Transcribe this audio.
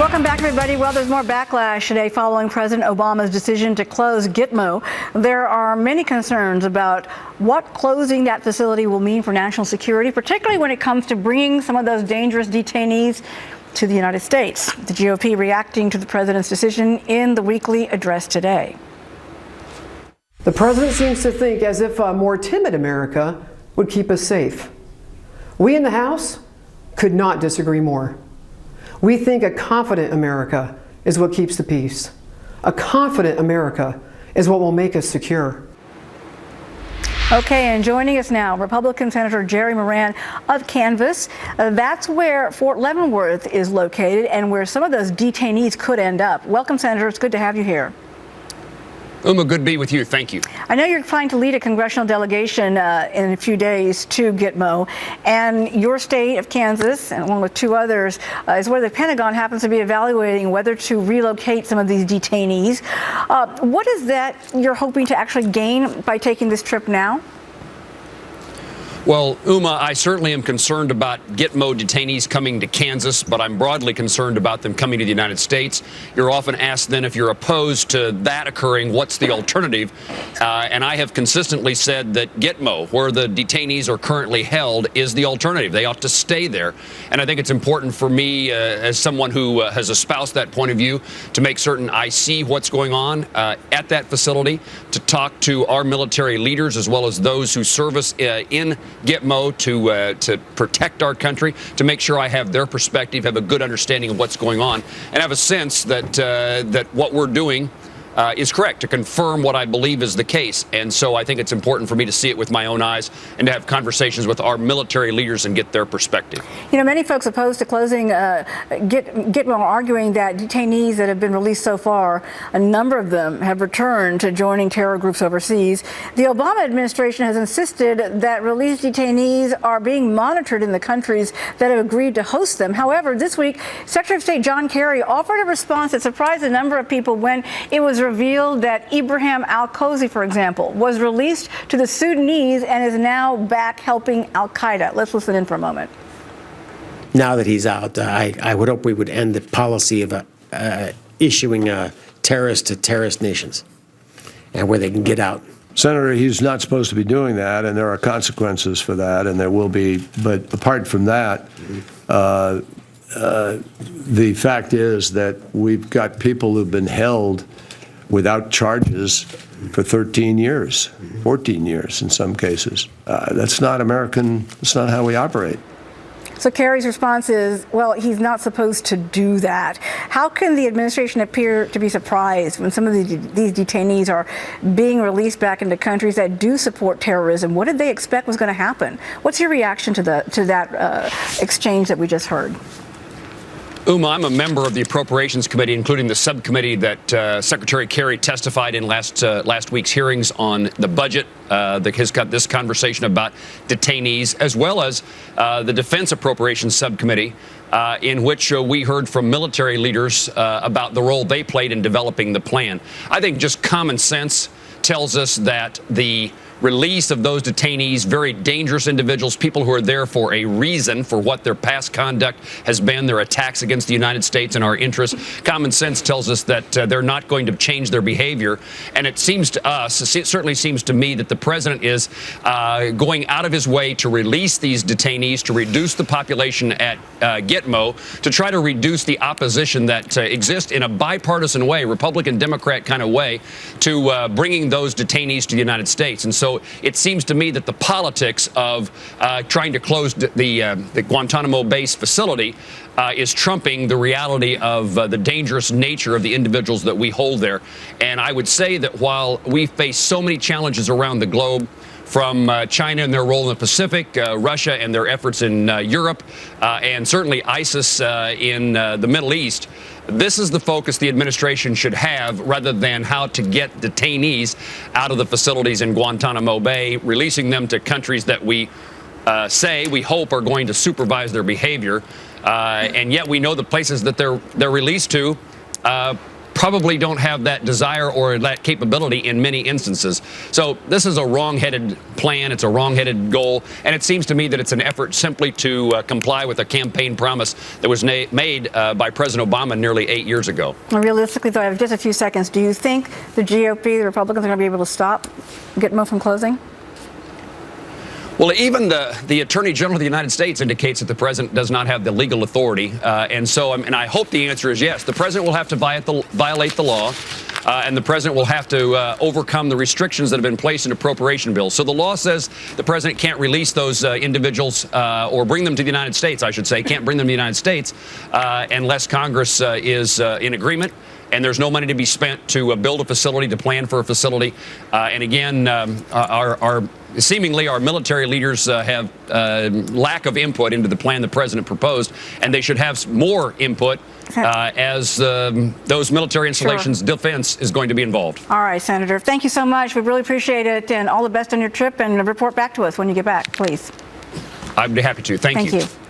Welcome back, everybody. Well, there's more backlash today following President Obama's decision to close GITMO. There are many concerns about what closing that facility will mean for national security, particularly when it comes to bringing some of those dangerous detainees to the United States. The GOP reacting to the president's decision in the weekly address today. The president seems to think as if a more timid America would keep us safe. We in the House could not disagree more. We think a confident America is what keeps the peace. A confident America is what will make us secure. Okay, and joining us now, Republican Senator Jerry Moran of Kansas. That's where Fort Leavenworth is located and where some of those detainees could end up. Welcome, Senator. It's good to have you here. Uma, good to be with you. Thank you. I know you're planning to lead a congressional delegation in a few days to GITMO, and your state of Kansas, and along with two others, is where the Pentagon happens to be evaluating whether to relocate some of these detainees. What is that you're hoping to actually gain by taking this trip now? Well, Uma, I certainly am concerned about GITMO detainees coming to Kansas, but I'm broadly concerned about them coming to the United States. You're often asked then if you're opposed to that occurring, what's the alternative? And I have consistently said that GITMO, where the detainees are currently held, is the alternative. They ought to stay there. And I think it's important for me, as someone who has espoused that point of view, to make certain I see what's going on at that facility, to talk to our military leaders as well as those who serve us in GITMO to protect our country, to make sure I have their perspective, have a good understanding of what's going on, and have a sense that that what we're doing is correct, to confirm what I believe is the case. And so I think it's important for me to see it with my own eyes and to have conversations with our military leaders and get their perspective. You know, many folks opposed to closing GITMO are arguing that detainees that have been released so far, a number of them have returned to joining terror groups overseas. The Obama administration has insisted that released detainees are being monitored in the countries that have agreed to host them. However, this week, Secretary of State John Kerry offered a response that surprised a number of people when it was revealed that Ibrahim al-Kozi, for example, was released to the Sudanese and is now back helping al-Qaeda. Let's listen in for a moment. Now that he's out, I would hope we would end the policy of issuing terrorists to terrorist nations and where they can get out. Senator, he's not supposed to be doing that, and there are consequences for that, and there will be. But apart from that, the fact is that we've got people who've been held without charges for 13 years, 14 years in some cases. That's not American. That's not how we operate. So Kerry's response is, well, he's not supposed to do that. How can the administration appear to be surprised when some of these detainees are being released back into countries that do support terrorism? What did they expect was going to happen? What's your reaction to that exchange that we just heard? Uma, I'm a member of the Appropriations Committee, including the subcommittee that Secretary Kerry testified in last week's hearings on the budget that has got this conversation about detainees, as well as the Defense Appropriations Subcommittee, in which we heard from military leaders about the role they played in developing the plan. I think just common sense tells us that the release of those detainees, very dangerous individuals, people who are there for a reason for what their past conduct has been, their attacks against the United States and our interests. Common sense tells us that they're not going to change their behavior. And it seems to us, it certainly seems to me, that the president is going out of his way to release these detainees, to reduce the population at GITMO, to try to reduce the opposition that exists in a bipartisan way, Republican-Democrat kind of way, to bringing those detainees to the United States. And so it seems to me that the politics of trying to close the Guantanamo Bay facility is trumping the reality of the dangerous nature of the individuals that we hold there. And I would say that while we face so many challenges around the globe, from China and their role in the Pacific, Russia and their efforts in Europe, and certainly ISIS in the Middle East, this is the focus the administration should have, rather than how to get detainees out of the facilities in Guantanamo Bay, releasing them to countries that we say we hope are going to supervise their behavior. And yet we know the places that they're released to probably don't have that desire or that capability in many instances. So this is a wrong-headed plan. It's a wrong-headed goal. And it seems to me that it's an effort simply to comply with a campaign promise that was made by President Obama nearly 8 years ago. Realistically, though, I have just a few seconds. Do you think the GOP, the Republicans, are going to be able to stop GITMO from closing? Well, even the Attorney General of the United States indicates that the president does not have the legal authority. And I hope the answer is yes. The president will have to violate the law, and the president will have to overcome the restrictions that have been placed in appropriation bills. So the law says the president can't release those individuals or bring them to the United States, I should say, can't bring them to the United States unless Congress is in agreement. And there's no money to be spent to build a facility, to plan for a facility. And again, seemingly our military leaders have lack of input into the plan the president proposed, and they should have more input as those military installations' defense is going to be involved. All right, Senator. Thank you so much. We really appreciate it, and all the best on your trip. And report back to us when you get back, please. I'd be happy to. Thank you. Thank you.